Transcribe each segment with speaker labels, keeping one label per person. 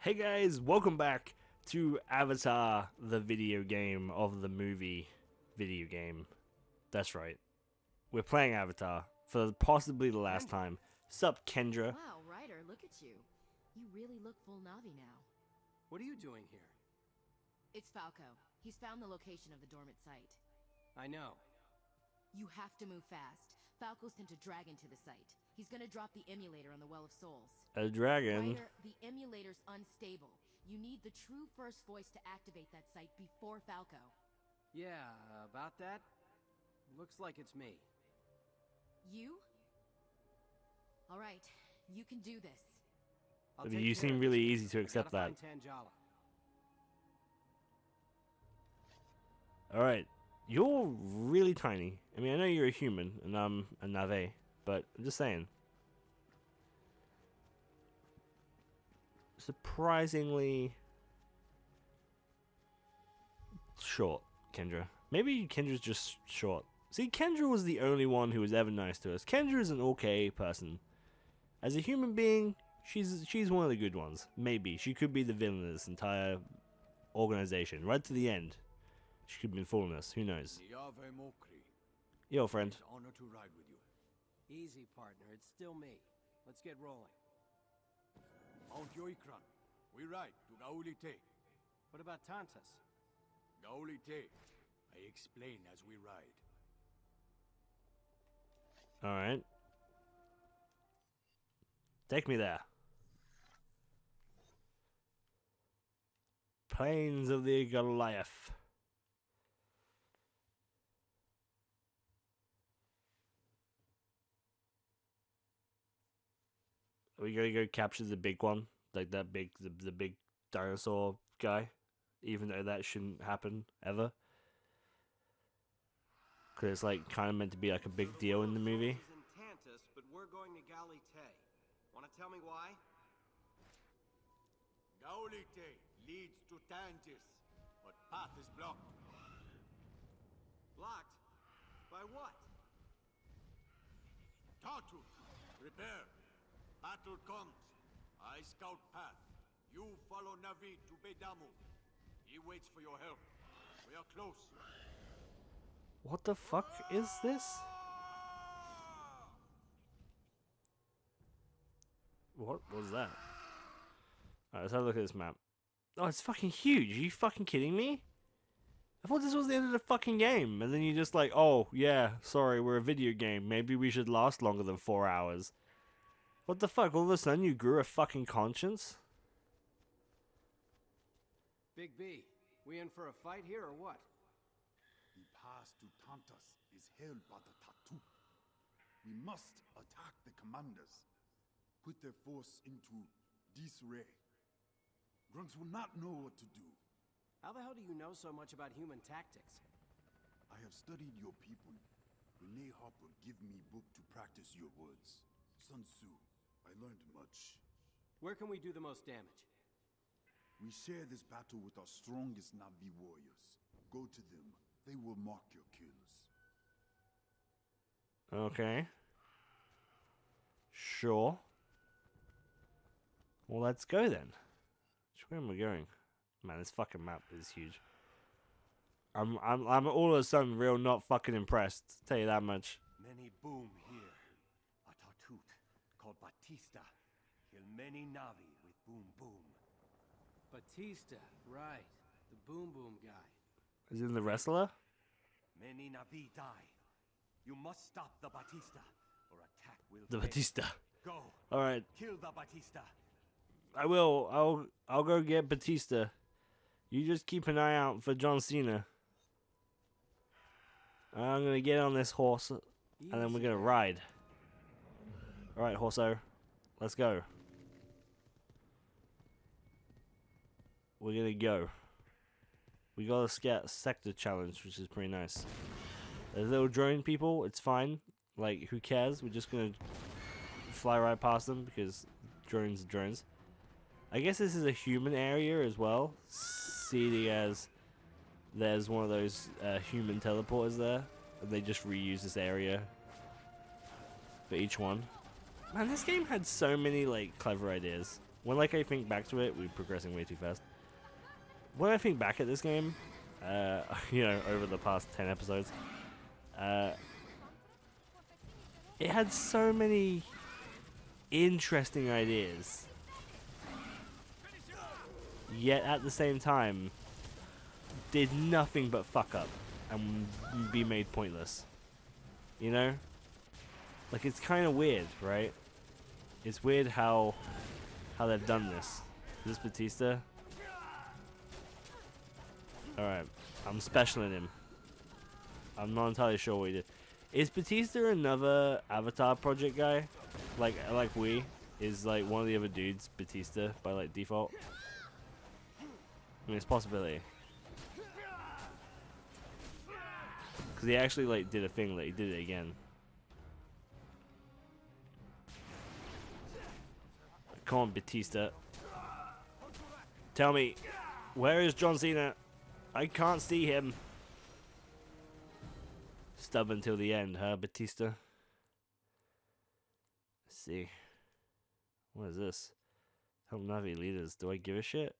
Speaker 1: Hey guys, welcome back to Avatar, the video game of the movie video game. That's right. We're playing Avatar for possibly the last time. Sup, Kendra?
Speaker 2: Wow, Ryder, look at you. You really look full Navi now.
Speaker 3: What are you doing here?
Speaker 2: It's Falco. He's found the location of the dormant site.
Speaker 3: I know.
Speaker 2: You have to move fast. Falco sent a dragon to the site. He's gonna drop the emulator on the Well of Souls.
Speaker 1: A dragon?
Speaker 2: Ryder, the emulator's unstable. You need the true first voice to activate that site before Falco.
Speaker 3: Yeah, about that? Looks like it's me.
Speaker 2: You? Alright, you can do this.
Speaker 3: I'll
Speaker 1: You
Speaker 3: take care
Speaker 1: seem
Speaker 3: of
Speaker 1: really
Speaker 3: this.
Speaker 1: easy to accept
Speaker 3: Gotta
Speaker 1: that.
Speaker 3: find Tangela.
Speaker 1: Alright. You're really tiny. I mean, I know you're a human, and I'm a Nave, but I'm just saying. Surprisingly short, Kendra. Maybe Kendra's just short. See, Kendra was the only one who was ever nice to us. Kendra is an okay person. As a human being, she's one of the good ones. Maybe. She could be the villain of this entire organization. Right to the end. She could have been fooling us. Who knows? Yo, friend.
Speaker 4: It's an honor to ride with you.
Speaker 3: Easy, partner. It's still me. Let's get rolling.
Speaker 4: Mount Yoikran. We ride to Gauli Te.
Speaker 3: What about Tantas?
Speaker 4: Gauli Te. I explain as we ride.
Speaker 1: Alright. Take me there. Plains of the Goliath. Are we gonna go capture the big one? Like that big, the big dinosaur guy? Even though that shouldn't happen, ever. Because it's like kind of meant to be like a big deal in the movie.
Speaker 3: In Tantas, but we're going to Gauli Te. Want to tell me why?
Speaker 4: Gauli Te leads to Tantis, but path is blocked.
Speaker 3: Blocked? By what?
Speaker 4: Tatu, prepare. Battle comes. I scout path. You follow Navi to Bedamu. He waits for your help. We are close.
Speaker 1: What the fuck is this? What was that? Alright, let's have a look at this map. Oh, it's fucking huge. Are you fucking kidding me? I thought this was the end of the fucking game. And then you're just like, oh, yeah, sorry, we're a video game. Maybe we should last longer than 4 hours. What the fuck? All of a sudden you grew a fucking conscience?
Speaker 3: Big B, we in for a fight here or what?
Speaker 5: The pass to Tantas is held by the Tattoo. We must attack the commanders. Put their force into disarray. Grunts will not know what to do.
Speaker 3: How the hell do you know so much about human tactics?
Speaker 5: I have studied your people. Renee Harper give me book to practice your words. Sun Tzu, I learned much.
Speaker 3: Where can we do the most damage?
Speaker 5: We share this battle with our strongest Navi warriors. Go to them. They will mark your kills.
Speaker 1: Okay. Sure. Well, let's go then. Where am I going? Man, this fucking map is huge. I'm all of a sudden real not fucking impressed. Tell you that much.
Speaker 6: Many boom here. A Tatut called Batista. Kill many Navi with boom boom.
Speaker 3: Batista, right. The boom boom guy.
Speaker 1: Is it the wrestler?
Speaker 6: Many Navi die. You must stop the Batista, or attack will
Speaker 1: The
Speaker 6: fail.
Speaker 1: Batista.
Speaker 6: Go.
Speaker 1: All right,
Speaker 6: Kill the Batista.
Speaker 1: I will. I'll go get Batista. You just keep an eye out for John Cena. I'm gonna get on this horse, and then we're gonna ride. All right, horso, let's go. We're gonna go. We got a scat sector challenge, which is pretty nice. There's little drone people. It's fine. Like, who cares? We're just gonna fly right past them because drones are drones. I guess this is a human area as well, seeing as there's one of those human teleporters there, and they just reuse this area for each one. Man, this game had so many like clever ideas. when like I think back to it, we're progressing way too fast. When I think back at this game, you know, over the past 10 episodes, it had so many interesting ideas, yet at the same time did nothing but fuck up and be made pointless. You know? Like, it's kind of weird, right? It's weird how they've done this. Is this Batista? Alright, I'm specialing him. I'm not entirely sure what he did. Is Batista another Avatar project guy? Like we? Is like one of the other dudes Batista by like default? I mean, it's a possibility. Because he actually like did a thing that he did it again. Come on, Batista. Tell me, where is John Cena? I can't see him. Stubborn till the end, huh, Batista? Let's see. What is this? Help Navi leaders. Do I give a shit?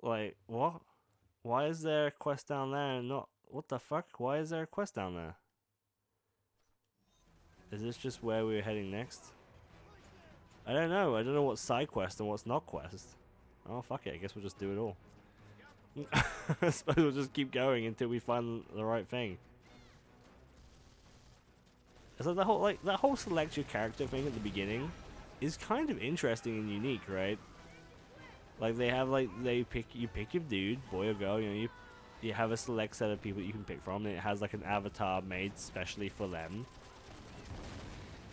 Speaker 1: Like, what? Why is there a quest down there and not... What the fuck? Why is there a quest down there? Is this just where we're heading next? I don't know. I don't know what's side quest and what's not quest. Oh, fuck it. I guess we'll just do it all. I suppose we'll just keep going until we find the right thing. It's like that whole select your character thing at the beginning is kind of interesting and unique, right? Like they have you pick your dude, boy or girl, you know, you have a select set of people you can pick from, and it has like an avatar made specially for them.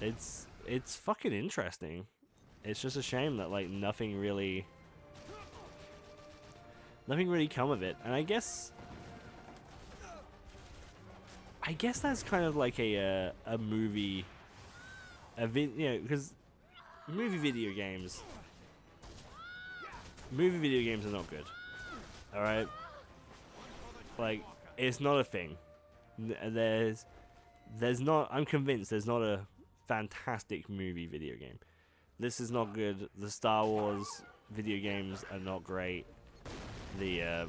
Speaker 1: It's fucking interesting. It's just a shame that like nothing really come of it, and I guess that's kind of like a movie, you know, because movie video games are not good. All right, like it's not a thing. There's not. I'm convinced there's not a fantastic movie video game. This is not good. The Star Wars video games are not great. The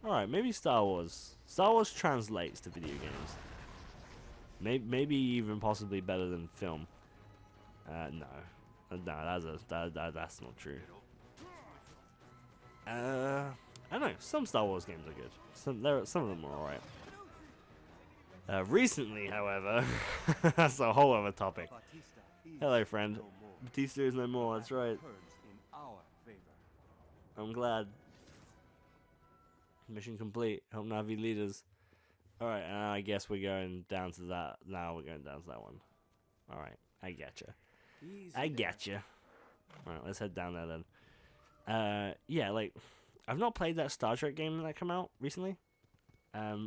Speaker 1: alright, maybe Star Wars translates to video games. Maybe even possibly better than film. No, that's not true. I don't know. Some Star Wars games are good. Some of them are alright. Recently, however, that's a whole other topic. Hello, friend. Batista is no more. That's right. I'm glad. Mission complete. Help Navi leaders. Alright, and I guess we're going down to that. Now we're going down to that one. Alright, I getcha. Alright, let's head down there then. Yeah, like, I've not played that Star Trek game that came out recently.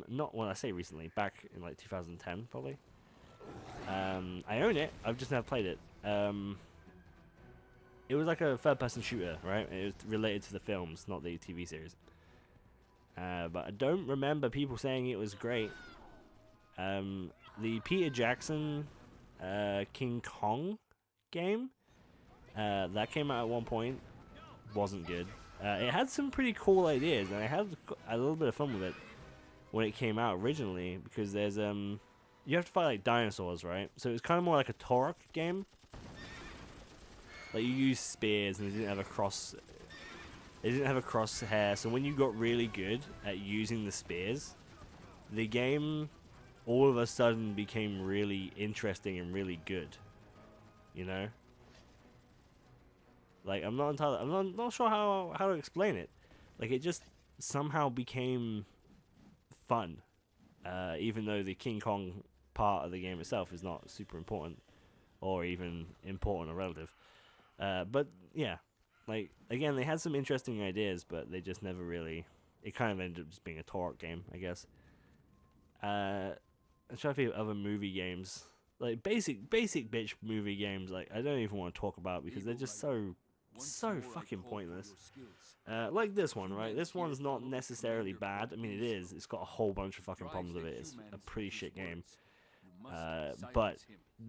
Speaker 1: Not when I say recently, back in like 2010 probably. I own it, I've just never played it. It was like a third-person shooter, right? It was related to the films, not the TV series. But I don't remember people saying it was great. The Peter Jackson King Kong game that came out at one point wasn't good. It had some pretty cool ideas, and I had a little bit of fun with it when it came out originally, because there's you have to fight like dinosaurs, right? So it was kind of more like a Torok game. Like you use spears, and it didn't have a cross. It didn't have a crosshair, so when you got really good at using the spears, the game all of a sudden became really interesting and really good. You know? Like I'm not sure how to explain it. Like it just somehow became fun. Even though the King Kong part of the game itself is not super important or even important or relative. But yeah, like again, they had some interesting ideas, but they just never really. It kind of ended up just being a Torok game, I guess. I'm trying to think of other movie games, like basic bitch movie games. Like I don't even want to talk about because they're just so fucking pointless. Like this one, right? This one's not necessarily bad. I mean, it is. It's got a whole bunch of fucking problems with it. It's a pretty shit game. But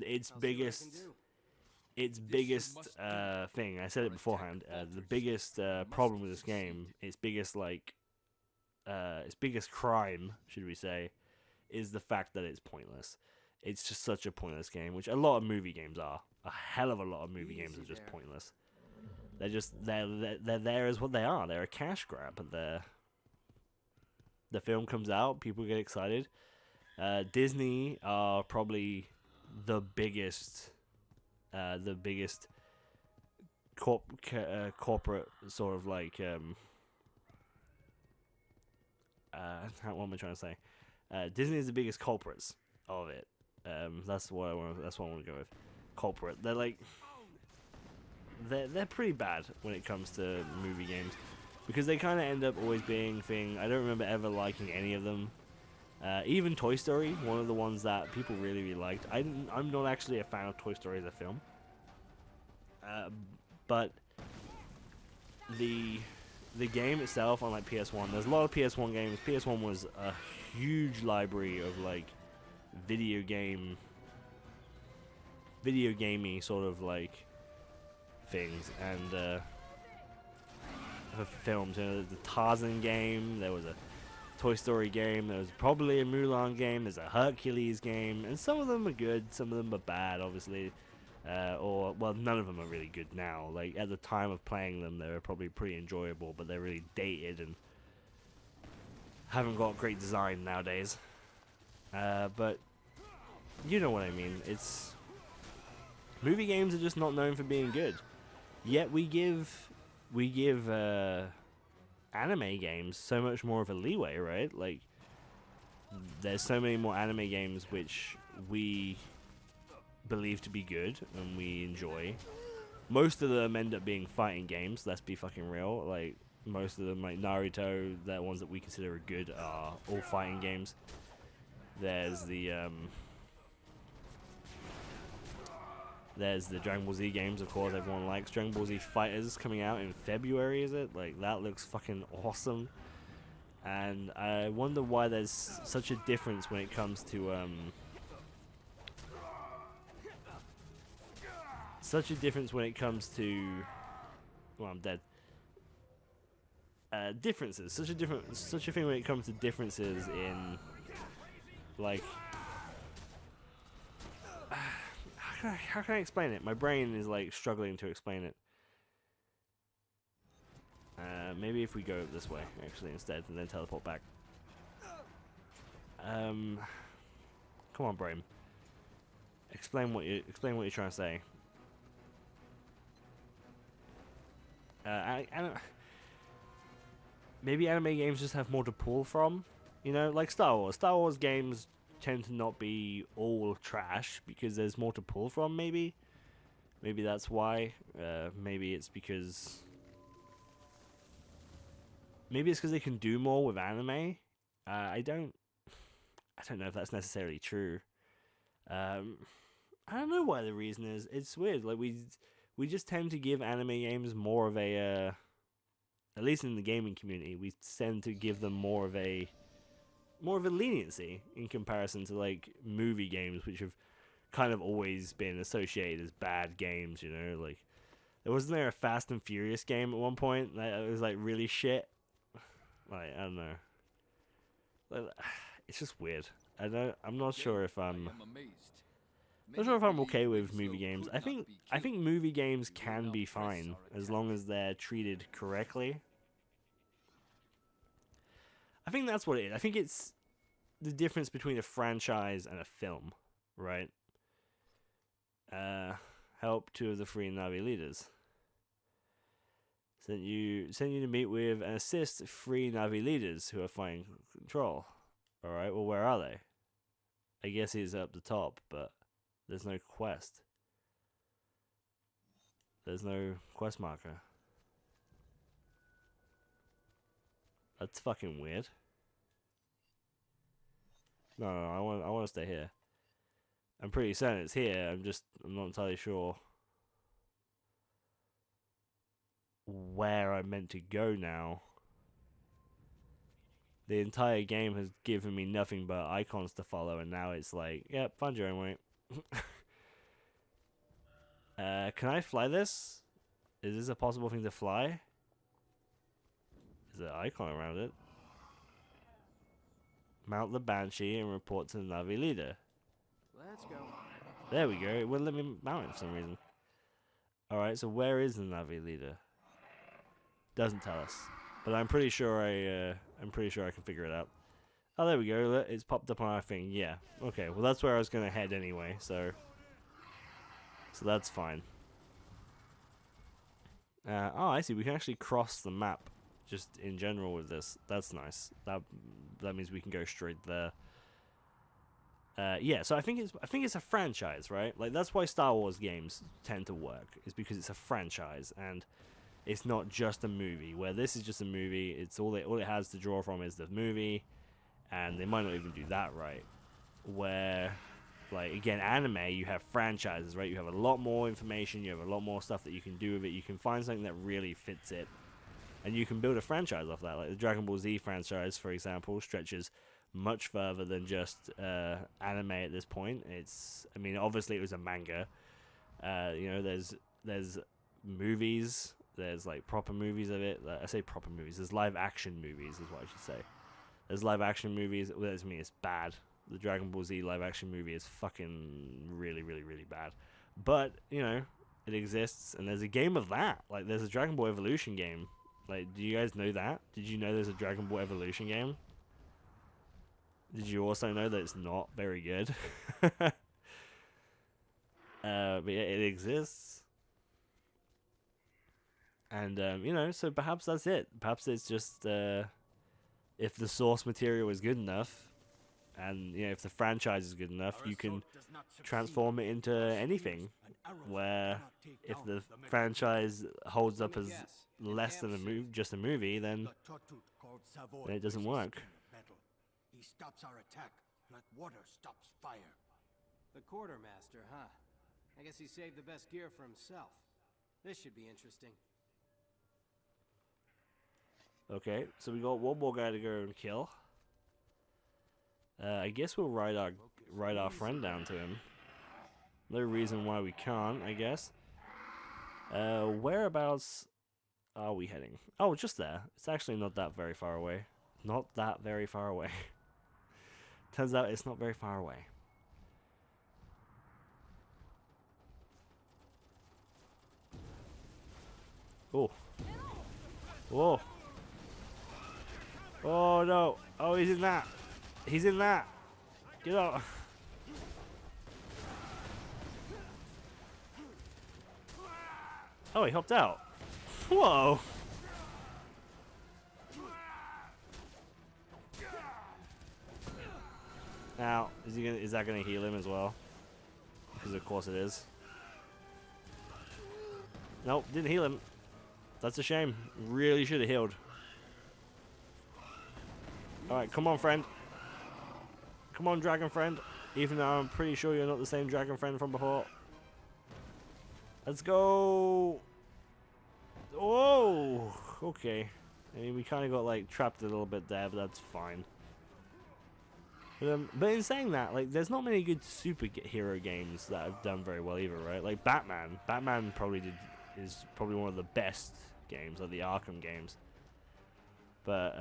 Speaker 1: its
Speaker 3: I'll see what I
Speaker 1: biggest
Speaker 3: can do.
Speaker 1: its biggest thing, I said it beforehand, the biggest problem with this game, its biggest crime, should we say, is the fact that it's pointless. It's just such a pointless game, which a lot of movie games are. A hell of a lot of movie games are just pointless. They're there as what they are. They're a cash grab, and the film comes out, people get excited. Disney are probably the biggest corporate sort of like what am I trying to say? Disney is the biggest culprits of it. That's what I want. That's what I want to go with. Culprit. They're like they're pretty bad when it comes to movie games because they kind of end up always being thing. I don't remember ever liking any of them. Even Toy Story, one of the ones that people really liked. I'm not actually a fan of Toy Story as a film. But the game itself on like PS1, there's a lot of PS1 games. PS1 was a huge library of like video gamey sort of like things and for films. You know, the Tarzan game, there was a Toy Story game, there was probably a Mulan game, there's a Hercules game, and some of them are good, some of them are bad, obviously. Or, well, none of them are really good now. Like, at the time of playing them, they were probably pretty enjoyable, but they're really dated and haven't got great design nowadays. But, you know what I mean. It's... Movie games are just not known for being good. Yet we give anime games so much more of a leeway, right? Like, there's so many more anime games which we believe to be good and we enjoy. Most of them end up being fighting games, let's be fucking real. Like, most of them, like Naruto, the ones that we consider are good, are all fighting games. There's the Dragon Ball Z games, of course, everyone likes. Dragon Ball Z Fighters coming out in February, is it? Like, that looks fucking awesome. And I wonder why there's such a difference when it comes to well, I'm dead. Differences. Such a thing when it comes to differences in, like, how can I explain it? My brain is like struggling to explain it. Maybe if we go this way, actually, instead, and then teleport back. Come on, brain. Explain what you're trying to say. Maybe anime games just have more to pull from, you know, like Star Wars. Star Wars games tend to not be all trash because there's more to pull from. Maybe that's why. Maybe it's because they can do more with anime. I don't know if that's necessarily true. I don't know why the reason is. It's weird. Like we just tend to give anime games more of a, at least in the gaming community, we tend to give them more of a leniency in comparison to like movie games, which have kind of always been associated as bad games. You know, like wasn't there a Fast and Furious game at one point that was like really shit? Like, I don't know. Like, it's just weird. I'm not sure if I'm okay with movie games. I think movie games can be fine as long as they're treated correctly. I think that's what it is. I think it's the difference between a franchise and a film, right? Help 2 of the 3 Navi leaders. Send you to meet with and assist 3 Navi leaders who are fighting control. Alright, well, where are they? I guess he's up the top, but there's no quest. There's no quest marker. That's fucking weird. No, I want to stay here. I'm pretty certain it's here. I'm not entirely sure where I'm meant to go now. the entire game has given me nothing but icons to follow, and now it's like, yep, find your own way. Can I fly this? Is this a possible thing to fly? Is there an icon around it? Mount the Banshee and report to the Navi leader.
Speaker 3: Let's go.
Speaker 1: There we go. It wouldn't let me mount it for some reason. Alright, so where is the Navi leader? Doesn't tell us. But I'm pretty sure I can figure it out. Oh, there we go. It's popped up on our thing. Yeah. Okay, well that's where I was gonna head anyway, so that's fine. Oh, I see. We can actually cross the map just in general with this. That's nice. That means we can go straight there. Yeah, so I think it's a franchise, right? Like that's why Star Wars games tend to work, is because it's a franchise and it's not just a movie. Where this is just a movie, it's all it has to draw from is the movie, and they might not even do that right. Where, like again, anime, you have franchises, right? You have a lot more information, you have a lot more stuff that you can do with it. You can find something that really fits it, and you can build a franchise off that. Like the Dragon Ball Z franchise, for example, stretches much further than just anime at this point. I mean, obviously it was a manga. You know, there's movies. There's like proper movies of it. I say proper movies. There's live action movies, is what I should say. There's live action movies. Well, that doesn't mean it's bad. The Dragon Ball Z live action movie is fucking really, really, really bad. But you know, it exists, and there's a game of that. Like, there's a Dragon Ball Evolution game. Like, do you guys know that? Did you know there's a Dragon Ball Evolution game? Did you also know that it's not very good? But yeah, it exists. And, you know, so perhaps that's it. Perhaps it's just, if the source material is good enough, and, you know, if the franchise is good enough, you can transform it into anything. Where, if the franchise holds up as less than just a movie, then it doesn't work.
Speaker 6: He stops our attack like water stops fire.
Speaker 3: The quartermaster, huh? I guess he saved the best gear for himself. This should be interesting.
Speaker 1: Okay, so we got one more guy to go and kill. I guess we'll ride our friend down to him. No reason why we can't, I guess. Whereabouts are we heading? Oh, just there. It's actually not that very far away. Not that very far away. Turns out it's not very far away. Oh. Whoa. Oh no. Oh, he's in that. He's in that. Get out. Oh, he hopped out. Whoa. Now, is that gonna heal him as well? Because of course it is. Nope, didn't heal him. That's a shame. Really should have healed. Alright, come on, friend. Come on, dragon friend. Even though I'm pretty sure you're not the same dragon friend from before. Let's go. Whoa. Okay. I mean, we kind of got like trapped a little bit there, but that's fine. But in saying that, like, there's not many good superhero games that have done very well either, right? Like Batman. Batman is probably one of the best games, like the Arkham games. But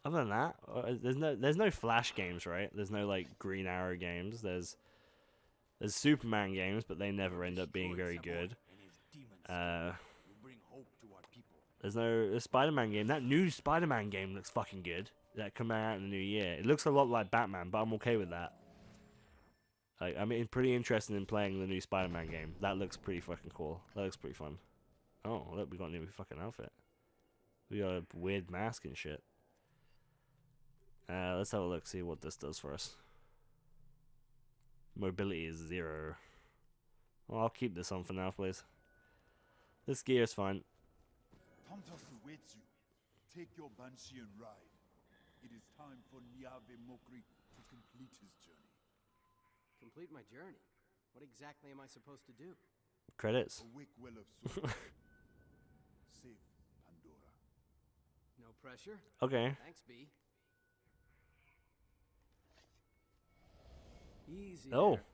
Speaker 1: other than that, there's no Flash games, right? There's no like Green Arrow games. There's Superman games, but they never end up being very good. There's no Spider-Man game. That new Spider-Man game looks fucking good. That come out in the new year. It looks a lot like Batman, but I'm okay with that. Like, I'm pretty interested in playing the new Spider-Man game. That looks pretty fucking cool. That looks pretty fun. Oh, look, we got a new fucking outfit. We got a weird mask and shit. Let's have a look, see what this does for us. Mobility is 0. Well, I'll keep this on for now, please. This gear is fine.
Speaker 5: Tontos awaits you. Take your Banshee and ride. It is time for Niave Mokri to complete his journey.
Speaker 3: Complete my journey? What exactly am I supposed to do?
Speaker 1: Credits.
Speaker 5: Awake well of soul. Save Pandora.
Speaker 3: No pressure.
Speaker 1: Okay.
Speaker 3: Thanks, B. Easy
Speaker 1: Oh.
Speaker 3: there.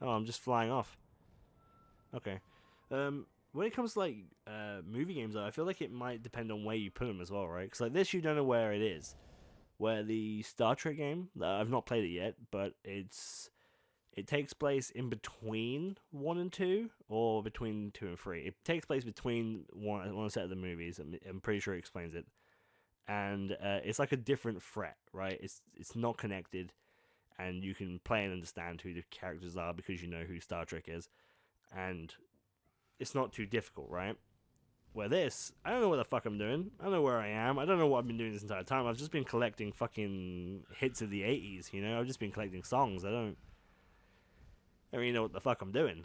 Speaker 1: Oh, I'm just flying off. Okay. When it comes to like movie games, though, I feel like it might depend on where you put them as well, right? Because like this, you don't know where it is. Where the Star Trek game, I've not played it yet, but it takes place in between 1 and 2, or between 2 and 3. It takes place between one set of the movies. I'm pretty sure it explains it, and it's like a different threat, right? It's not connected, and you can play and understand who the characters are because you know who Star Trek is, and it's not too difficult, right? Where this, I don't know what the fuck I'm doing. I don't know where I am. I don't know what I've been doing this entire time. I've just been collecting fucking hits of the 80s, you know? I've just been collecting songs. I don't really know what the fuck I'm doing.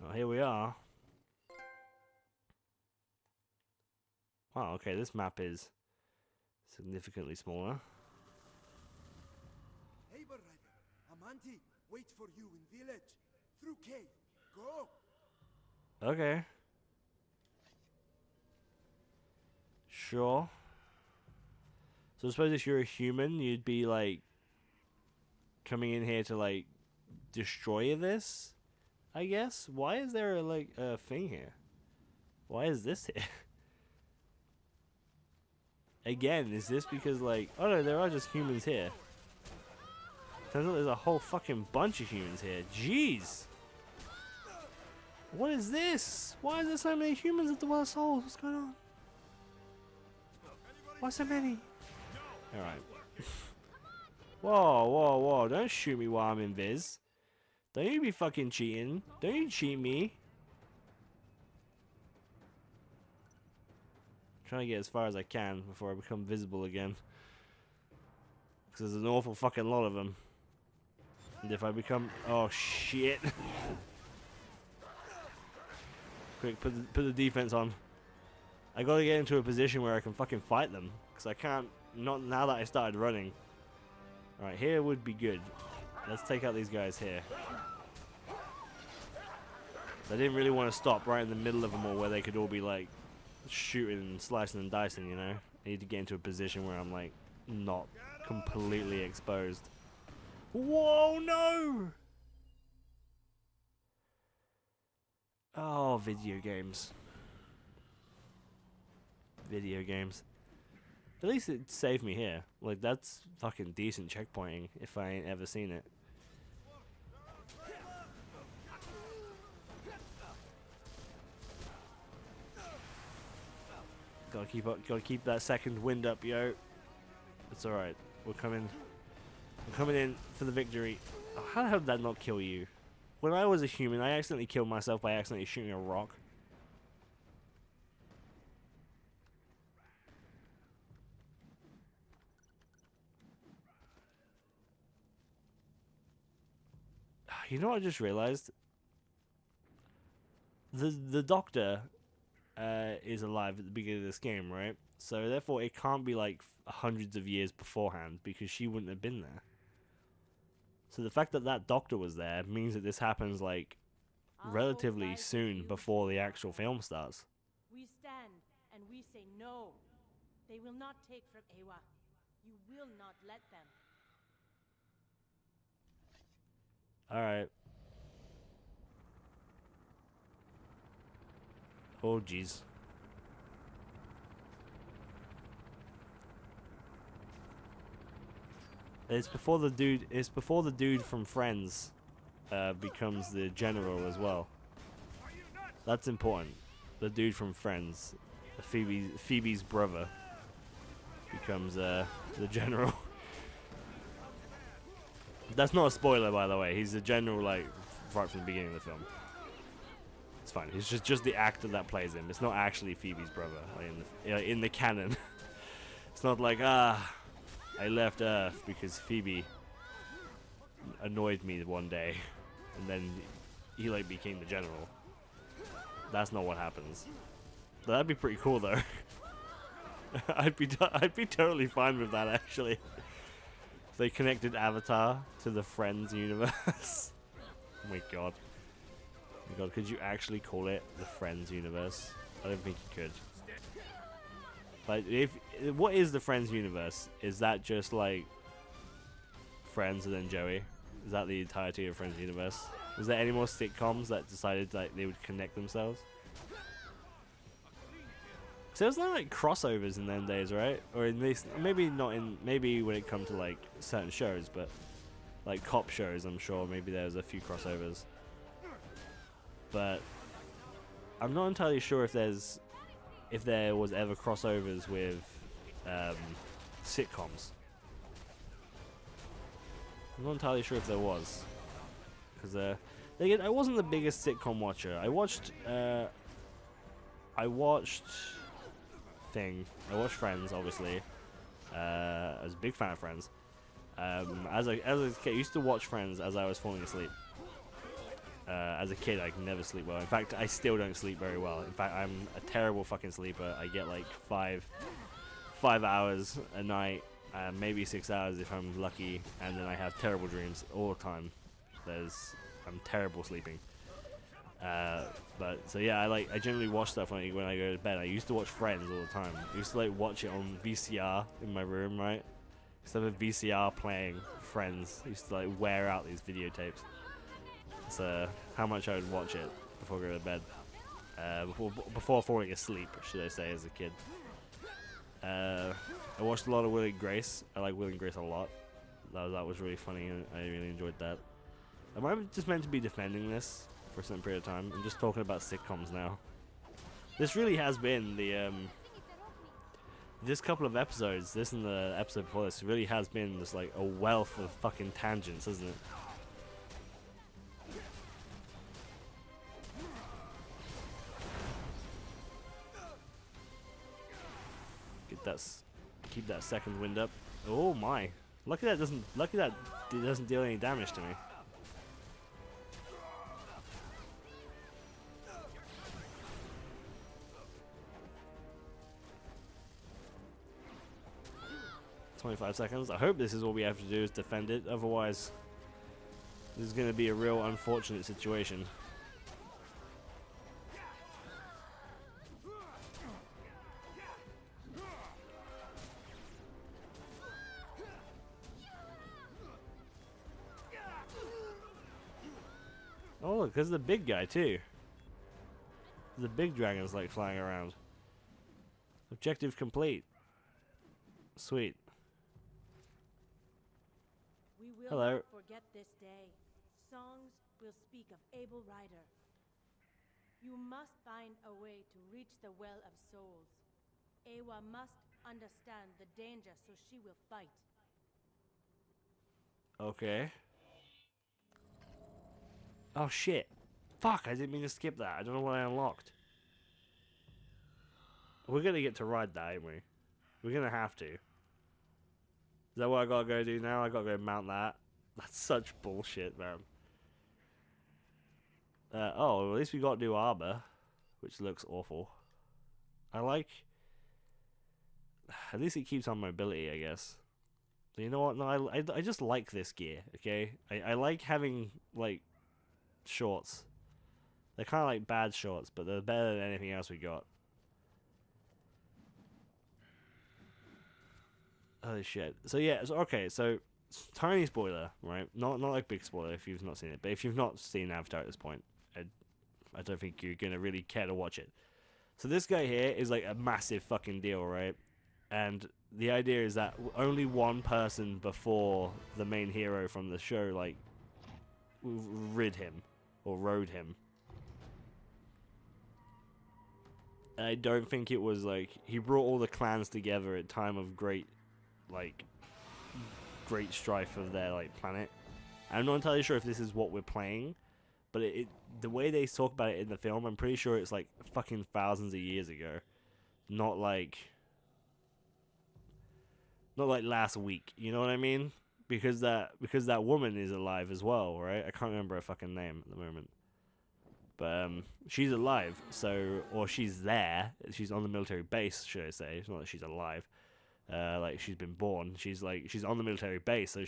Speaker 1: Well, here we are. Wow, okay, this map is significantly smaller.
Speaker 5: Hey, Rider. Amanti, wait for you in village. Through cave. Go.
Speaker 1: Okay. Sure. So I suppose if you're a human, you'd be like coming in here to like destroy this, I guess. Why is there like a thing here? Why is this here? Again, is this because like, oh no, there are just humans here. Turns out there's a whole fucking bunch of humans here. Jeez. What is this? Why is there so many humans at the Well of Souls? What's going on? Why so many? Alright. Whoa, whoa, whoa. Don't shoot me while I'm in Viz. Don't you be fucking cheating. Don't you cheat me. I'm trying to get as far as I can before I become visible again. Because there's an awful fucking lot of them. And if I become... Oh, shit. Quick, put the defense on. I gotta get into a position where I can fucking fight them. Because I can't... Not now that I started running. Alright, here would be good. Let's take out these guys here. I didn't really want to stop right in the middle of them all where they could all be like shooting and slicing and dicing, you know? I need to get into a position where I'm like not completely exposed. Whoa, no! Oh, video games. Video games. At least it saved me here. Like, that's fucking decent checkpointing if I ain't ever seen it. Gotta keep that second wind up, yo. It's alright. We're coming in for the victory. Oh, how the hell did that not kill you? When I was a human, I accidentally killed myself by accidentally shooting a rock. You know what I just realized? The doctor is alive at the beginning of this game, right? So therefore it can't be like hundreds of years beforehand because she wouldn't have been there. So the fact that that doctor was there means that this happens like relatively soon before the actual film starts.
Speaker 7: We stand and we say no. They will not take from Ewa. You will not let them.
Speaker 1: Alright. Oh jeez. It's before the dude from Friends becomes the general as well. That's important. The dude from Friends, Phoebe's brother, becomes the general. That's not a spoiler, by the way. He's the general, like, right from the beginning of the film. It's fine. He's just the actor that plays him. It's not actually Phoebe's brother, like in the canon. It's not like, I left Earth because Phoebe annoyed me one day, and then he like became the general. That's not what happens. But that'd be pretty cool, though. I'd be totally fine with that, actually. They connected Avatar to the Friends universe. Oh my god. My God, could you actually call it the Friends universe? I don't think you could. But what is the Friends universe? Is that just like Friends and then Joey? Is that the entirety of Friends universe? Was there any more sitcoms that decided that they would connect themselves? So there's no like crossovers in them days, right? Or in this, maybe not in, maybe when it comes to like certain shows, but like cop shows, I'm sure maybe there's a few crossovers. But I'm not entirely sure if there was ever crossovers with sitcoms. I'm not entirely sure if there was, because again, I wasn't the biggest sitcom watcher. I watched Friends, obviously. I was a big fan of Friends. As a kid, I used to watch Friends as I was falling asleep. As a kid, I could never sleep well. In fact, I still don't sleep very well. In fact, I'm a terrible fucking sleeper. I get like 5 hours a night, maybe 6 hours if I'm lucky, and then I have terrible dreams all the time. I'm terrible sleeping. But so yeah, I generally watch stuff when I go to bed. I used to watch Friends all the time. I used to like watch it on VCR in my room, right? Instead of a VCR playing Friends, I used to like wear out these videotapes. So how much I would watch it before I go to bed, before falling asleep, should I say, as a kid. I watched a lot of Will and Grace. I like Will and Grace a lot. That was really funny, and I really enjoyed that. Am I just meant to be defending this for a certain period of time? I'm just talking about sitcoms now. This really has been the this couple of episodes, this and the episode before this, really has been just like a wealth of fucking tangents, isn't it? Keep that second wind up. Oh my! Lucky that it doesn't deal any damage to me. "25 seconds. I hope this is all we have to do is defend it. Otherwise, this is going to be a real unfortunate situation." Oh look, there's the big guy too. The big dragon's like flying around. Objective complete. Sweet.
Speaker 7: We will
Speaker 1: Hello.
Speaker 7: not forget this day. Songs will speak of Abel Rider. You must find a way to reach the Well of Souls. Ewa must understand the danger, so she will fight.
Speaker 1: Okay. Oh shit. Fuck, I didn't mean to skip that. I don't know what I unlocked. We're gonna get to ride that, ain't we? We're gonna have to. Is that what I gotta go do now? I gotta go mount that? That's such bullshit, man. Oh, at least we got new armor, which looks awful. I like... At least it keeps on mobility, I guess. So you know what? No, I just like this gear, okay? I like having, like, shorts. They're kind of like bad shorts, but they're better than anything else we got. Holy shit. So yeah, okay, so tiny spoiler, right? Not like big spoiler if you've not seen it, but if you've not seen Avatar at this point, I don't think you're gonna really care to watch it. So this guy here is like a massive fucking deal, right? And the idea is that only one person before the main hero from the show, like, rid him. Or rode him. I don't think it was like he brought all the clans together at time of great strife of their like planet. I'm not entirely sure if this is what we're playing, but the way they talk about it in the film, I'm pretty sure it's like fucking thousands of years ago, not like last week. You know what I mean? Because that woman is alive as well, right? I can't remember her fucking name at the moment. But she's alive, so, or she's there. She's on the military base, should I say? It's not that she's alive. Like she's been born. She's on the military base, so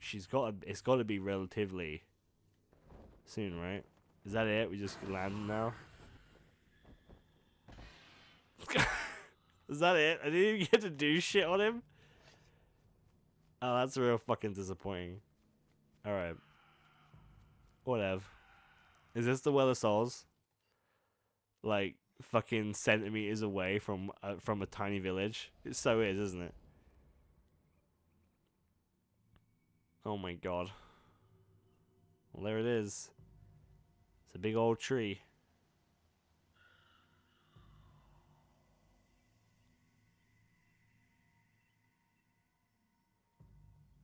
Speaker 1: it's got to be relatively soon, right? Is that it? We just land now? Is that it? I didn't even get to do shit on him? Oh, that's real fucking disappointing. Alright. Whatever. Is this the Well of Souls? Like, fucking centimeters away from a tiny village? It so is, isn't it? Oh my god. Well, there it is. It's a big old tree.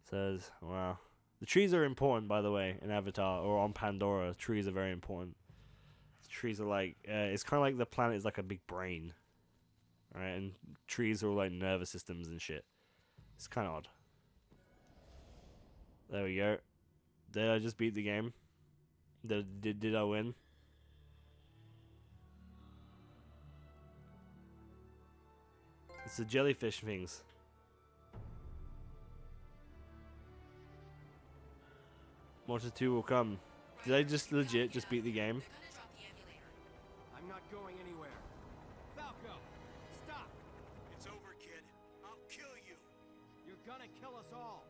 Speaker 1: Says, wow. The trees are important, by the way, in Avatar, or on Pandora. Trees are very important. Trees are like, it's kind of like the planet is like a big brain. Right? And trees are all like nervous systems and shit. It's kind of odd. There we go. Did I just beat the game? Did I win? It's the jellyfish things. Mortar 2 will come. Did I just legit just beat the game?
Speaker 3: I'm not going anywhere. Falco, stop!
Speaker 4: It's over, kid. I'll kill you.
Speaker 3: You're gonna kill us all.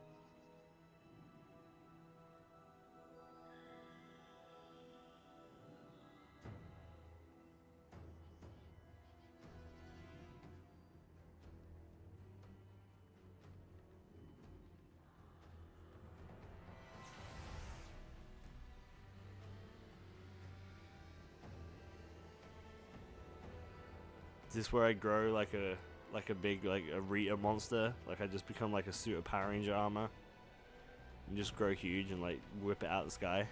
Speaker 1: Is this where I grow like a big a Rita monster? Like I just become like a suit of Power Ranger armor and just grow huge and like whip it out the sky?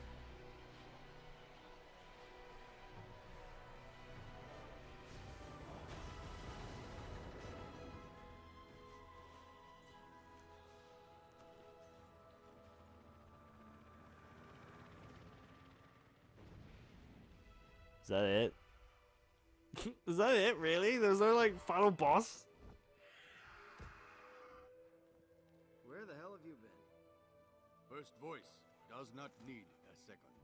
Speaker 1: Is that it? Is that it, really? There's no, like, final boss?
Speaker 3: Where the hell have you been?
Speaker 4: First voice does not need a second.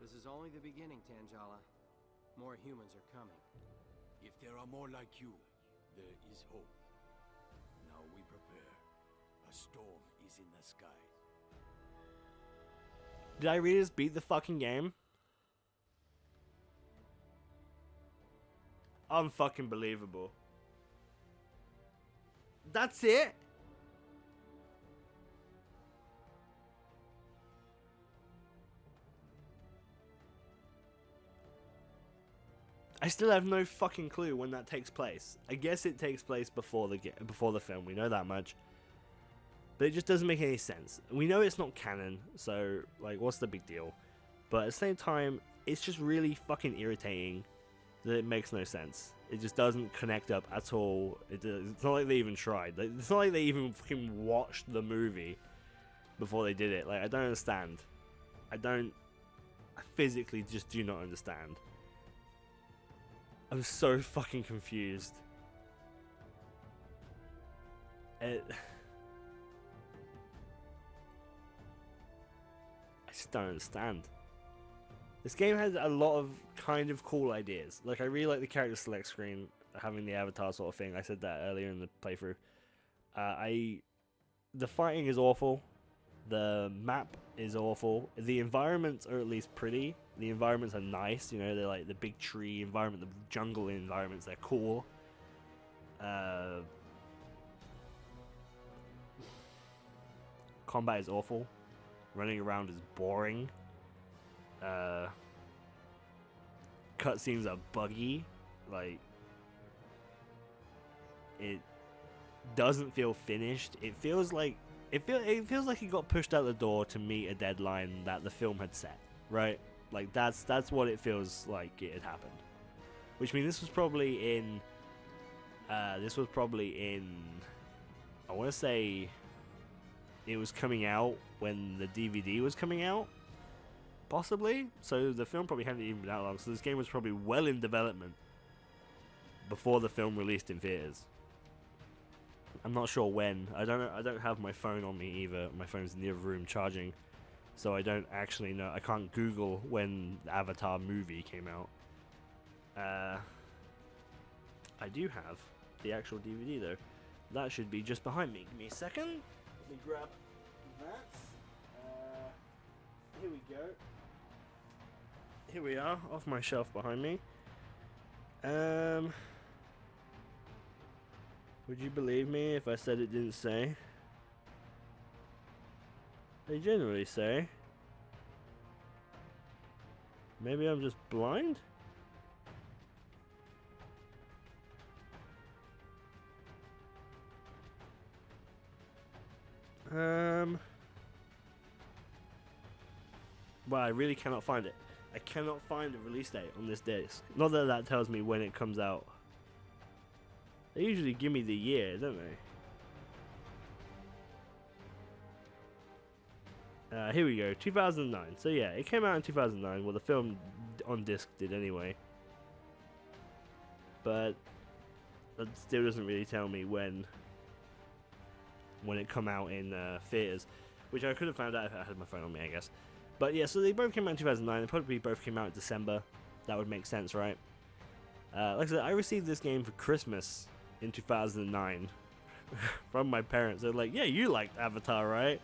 Speaker 3: This is only the beginning, Tangela. More humans are coming.
Speaker 4: If there are more like you, there is hope. Now we prepare. A storm is in the sky.
Speaker 1: Did I really just beat the fucking game? Unfucking believable. That's it? I still have no fucking clue when that takes place. I guess it takes place before the film. We know that much. But it just doesn't make any sense. We know it's not canon, so like what's the big deal? But at the same time, it's just really fucking irritating that it makes no sense. It just doesn't connect up at all. It's not like they even tried. It's not like they even fucking watched the movie before they did it. Like, I don't understand. I physically just do not understand. I'm so fucking confused. I just don't understand. This game has a lot of kind of cool ideas. Like, I really like the character select screen, having the avatar sort of thing. I said that earlier in the playthrough. The fighting is awful. The map is awful. The environments are at least pretty. The environments are nice. You know, they're like the big tree environment, the jungle environments. They're cool. Combat is awful. Running around is boring. Cutscenes are buggy. Like, it doesn't feel finished. It feels like it feels like it got pushed out the door to meet a deadline that the film had set, right? Like that's what it feels like it had happened. Which means this was probably in I want to say it was coming out when the DVD was coming out, possibly. So the film probably hadn't even been out long. So this game was probably well in development before the film released in theaters. I'm not sure when. I don't know. I don't have my phone on me either. My phone's in the other room charging. so I don't actually know. I can't Google when the Avatar movie came out. I do have the actual DVD though. That should be just behind me. Give me a second. Let me grab that. Here we go. Here we are, off my shelf behind me. Would you believe me if I said it didn't say? They generally say. Maybe I'm just blind? Well, I really cannot find it. I cannot find a release date on this disc. Not that that tells me when it comes out. They usually give me the year, don't they? Here we go, 2009. So yeah, it came out in 2009. Well, the film on disc did anyway. But that still doesn't really tell me when it come out in theaters, which I could have found out if I had my phone on me, I guess. But yeah, so they both came out in 2009. They probably both came out in December. That would make sense, right? Like I said, I received this game for Christmas in 2009 from my parents. They're like, yeah, you liked Avatar, right?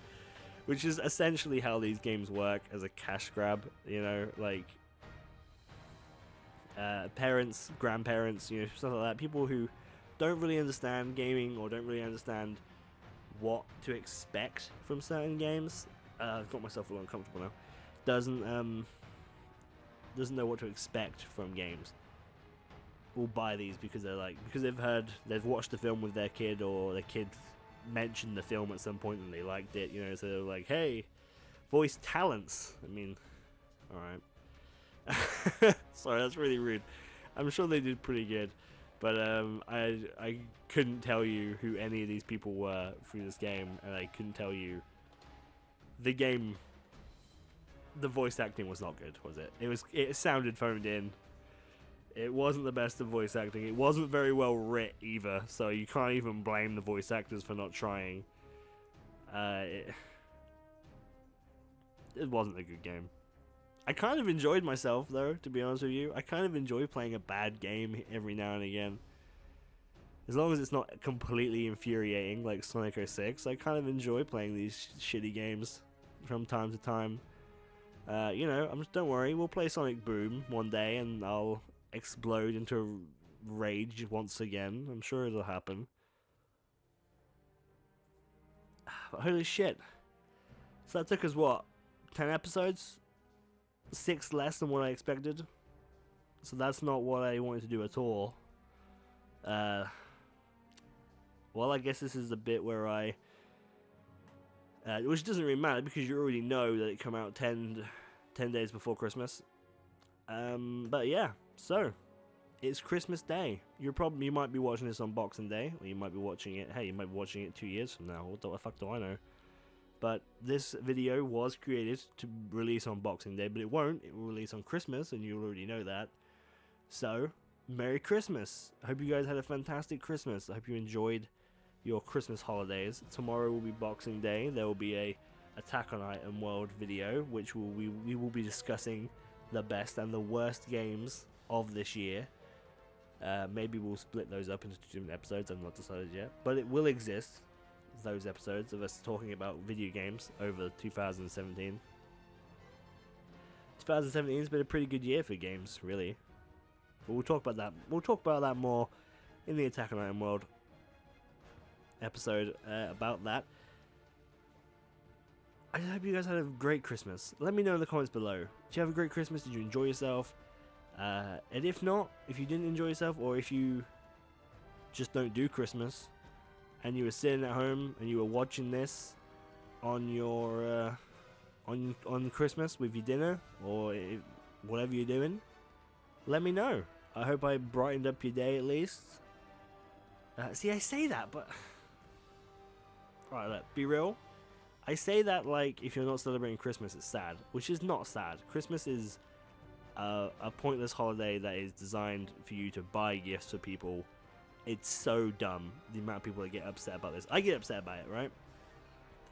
Speaker 1: Which is essentially how these games work, as a cash grab, you know, like parents, grandparents, you know, stuff like that. People who don't really understand gaming or don't really understand what to expect from certain games. I've got myself a little uncomfortable now. Doesn't know what to expect from games. Will buy these because they've watched the film with their kid, or their kid mentioned the film at some point and they liked it, you know, so they're like, hey, voice talents. I mean, alright. Sorry, that's really rude. I'm sure they did pretty good, but I couldn't tell you who any of these people were through this game, and I couldn't tell you the game. The voice acting was not good, was it? It sounded phoned in. It wasn't the best of voice acting. It wasn't very well writ either, so you can't even blame the voice actors for not trying. It wasn't a good game. I kind of enjoyed myself, though, to be honest with you. I kind of enjoy playing a bad game every now and again. As long as it's not completely infuriating, like Sonic 06, I kind of enjoy playing these shitty games from time to time. You know, don't worry, we'll play Sonic Boom one day and I'll explode into rage once again. I'm sure it'll happen. But holy shit. So that took us, what, 10 episodes? 6 less than what I expected. So that's not what I wanted to do at all. Well, I guess this is the bit where I... which doesn't really matter because you already know that it come out 10 days before Christmas. But yeah, so it's Christmas Day. You might be watching this on Boxing Day, or you might be watching it. Hey, you might be watching it 2 years from now. What the fuck do I know? But this video was created to release on Boxing Day, but it won't. It will release on Christmas, and you already know that. So, Merry Christmas. I hope you guys had a fantastic Christmas. I hope you enjoyed your Christmas holidays. Tomorrow will be Boxing Day. There will be a Attack on Item World video, which we will be discussing the best and the worst games of this year. Maybe we'll split those up into 2 different episodes. I've not decided yet, but it will exist. Those episodes of us talking about video games over 2017. 2017 has been a pretty good year for games, really. But we'll talk about that. We'll talk about that more in the Attack on Item World episode about that. I hope you guys had a great Christmas. Let me know in the comments below. Did you have a great Christmas? Did you enjoy yourself? And if not, if you didn't enjoy yourself, or if you just don't do Christmas, and you were sitting at home and you were watching this on your on Christmas with your dinner, or whatever you're doing, let me know. I hope I brightened up your day at least. See, I say that, but right, look, be real. I say that like if you're not celebrating Christmas, it's sad, which is not sad. Christmas is a pointless holiday that is designed for you to buy gifts for people. It's so dumb, the amount of people that get upset about this. I get upset about it, right?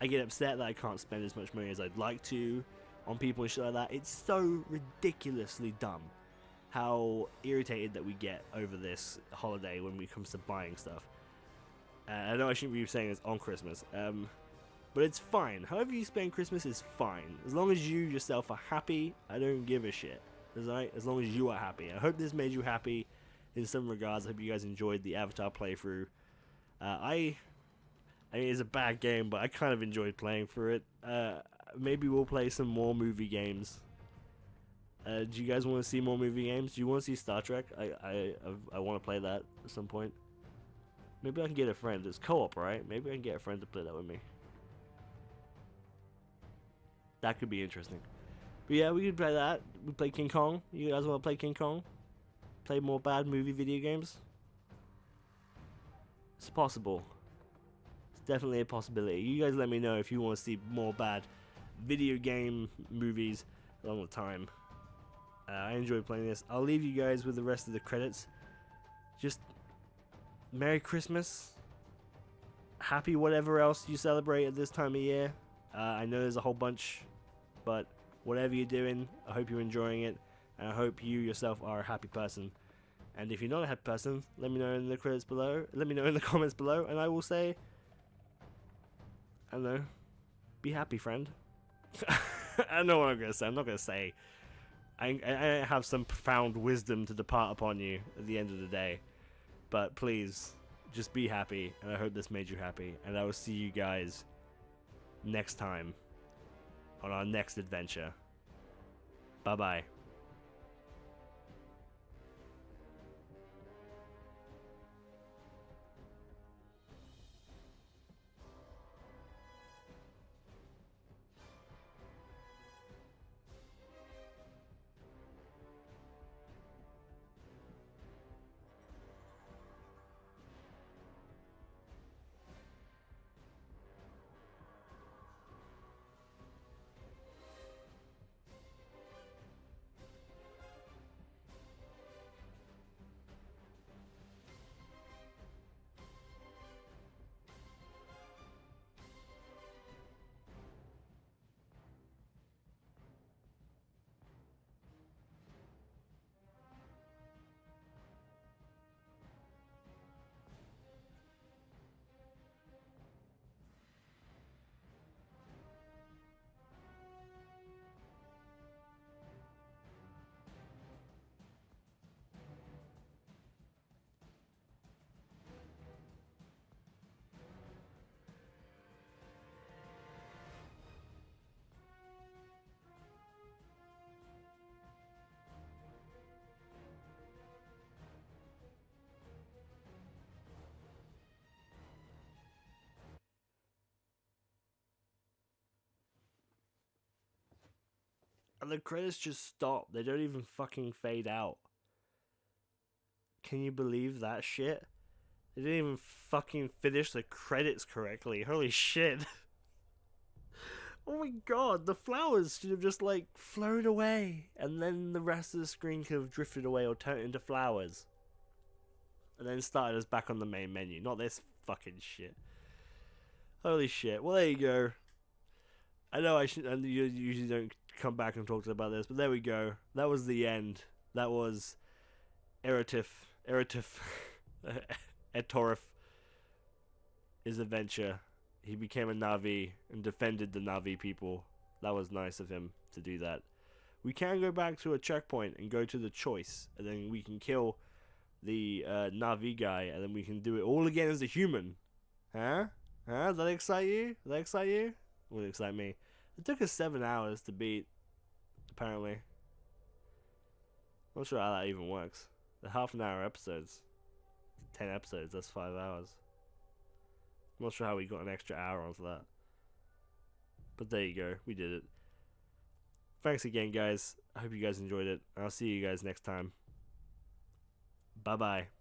Speaker 1: I get upset that I can't spend as much money as I'd like to on people and shit like that. It's so ridiculously dumb how irritated that we get over this holiday when it comes to buying stuff. I know I shouldn't be saying this on Christmas, but it's fine. However you spend Christmas is fine. As long as you yourself are happy, I don't give a shit. Right? As long as you are happy. I hope this made you happy in some regards. I hope you guys enjoyed the Avatar playthrough. I mean, it's a bad game, but I kind of enjoyed playing through it. Maybe we'll play some more movie games. Do you guys want to see more movie games? Do you want to see Star Trek? I want to play that at some point. Maybe I can get a friend. It's co-op, right? Maybe I can get a friend to play that with me. That could be interesting. But yeah, we could play that. We play King Kong. You guys want to play King Kong? Play more bad movie video games? It's possible. It's definitely a possibility. You guys let me know if you want to see more bad video game movies along the time. I enjoyed playing this. I'll leave you guys with the rest of the credits. Just Merry Christmas. Happy whatever else you celebrate at this time of year. I know there's a whole bunch, but whatever you're doing, I hope you're enjoying it, and I hope you yourself are a happy person. And if you're not a happy person, let me know in the credits below. Let me know in the comments below, and I will say, I don't know, be happy, friend. I know what I'm gonna say. I'm not gonna say. I have some profound wisdom to depart upon you at the end of the day, but please, just be happy, and I hope this made you happy. And I will see you guys next time on our next adventure. Bye bye. And the credits just stop. They don't even fucking fade out. Can you believe that shit? They didn't even fucking finish the credits correctly. Holy shit. Oh my god, the flowers should have just like flown away. And then the rest of the screen could have drifted away or turned into flowers. And then started us back on the main menu. Not this fucking shit. Holy shit. Well, there you go. I know I usually don't come back and talk about this, but there we go. That was the end. That was Eratif, Etorif, his adventure. He became a Na'vi and defended the Na'vi people. That was nice of him to do that. We can go back to a checkpoint and go to the choice, and then we can kill the Na'vi guy, and then we can do it all again as a human. Huh? Does that excite you? Does that excite you? Would excite me. It took us 7 hours to beat, apparently. Not sure how that even works. The half-an-hour episodes. 10 episodes, that's 5 hours. I'm not sure how we got an extra hour onto that. But there you go, we did it. Thanks again, guys. I hope you guys enjoyed it. I'll see you guys next time. Bye-bye.